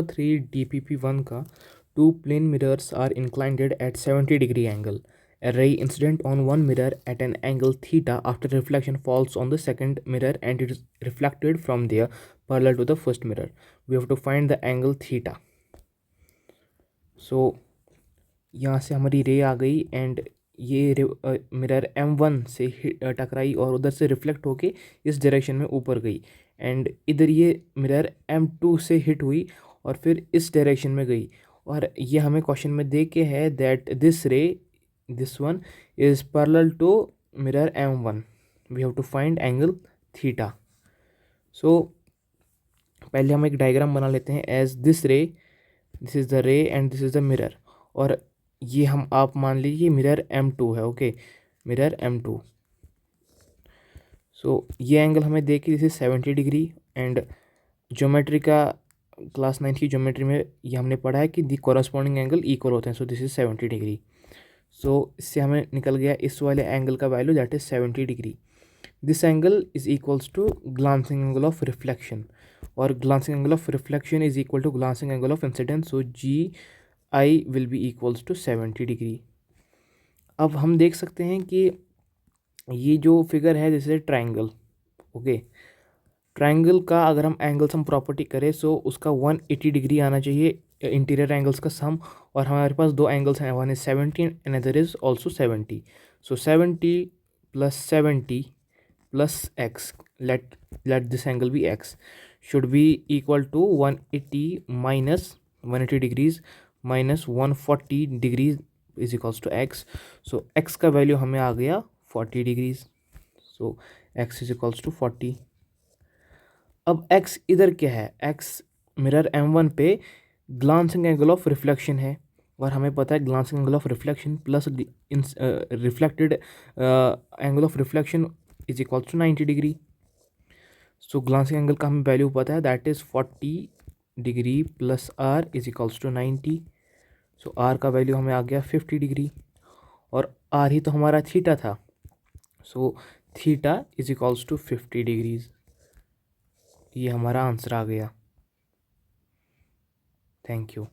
3 DPP1 का two plane mirrors are inclined at 70-degree angle. A ray incident on one mirror at an angle theta after reflection falls on the second mirror and it is reflected from there parallel to the first mirror. We have to find the angle theta. So यहाँ से हमारी रे आ गई and ये mirror M1 से टकराई और उधर से रिफ्लेक्ट होके इस डायरेक्शन में ऊपर गई एंड इधर ये मिरर M2 से हिट हुई और फिर इस डायरेक्शन में गई और ये हमें क्वेश्चन में दे के है that this ray this one is parallel to mirror M1. We have to find angle theta. So पहले हम एक डायग्राम बना लेते हैं as this is the ray and this is the mirror और ये हम आप मान लीजिए मिरर M2 है. Okay, mirror M2. सो ये एंगल हमें दे के this is 70 degree and geometry का क्लास 9 की ज्योमेट्री में ये हमने पढ़ा है कि दी कॉरस्पॉन्डिंग एंगल इक्वल होते हैं. So this is 70 degree. So इससे हमें निकल गया इस वाले एंगल का value that is 70 degree. This angle is equals to glancing angle of reflection और glancing angle of reflection is equal to glancing angle of incidence. So GI will be equals to 70 degree. अब हम देख सकते हैं कि ये जो figure है this is triangle. Okay, triangle का अगर हम एंगल सम प्रॉपर्टी करें सो उसका 180 डिग्री आना चाहिए इंटीरियर एंगल्स का सम और हमारे पास दो एंगल्स हैं, one is 70 and another is also 70. So 70 + 70 + x, let this angle be x, should be equal to 180 minus 180 degrees minus 140 degrees is equals to x. So x का value हमें आ गया 40 degrees. So x is equals to 40. अब x इधर क्या है, x mirror M1 पे glancing angle of reflection है और हमें पता है glancing angle of reflection plus reflected angle of reflection is equals to 90 degree. So glancing angle का हमें वैल्यू पता है that is 40 degree plus r is equals to 90. So r का वैल्यू हमें आ गया 50 डिग्री और r ही तो हमारा थीटा था. So theta is equals to 50 degrees. ये हमारा आंसर आ गया. Thank you.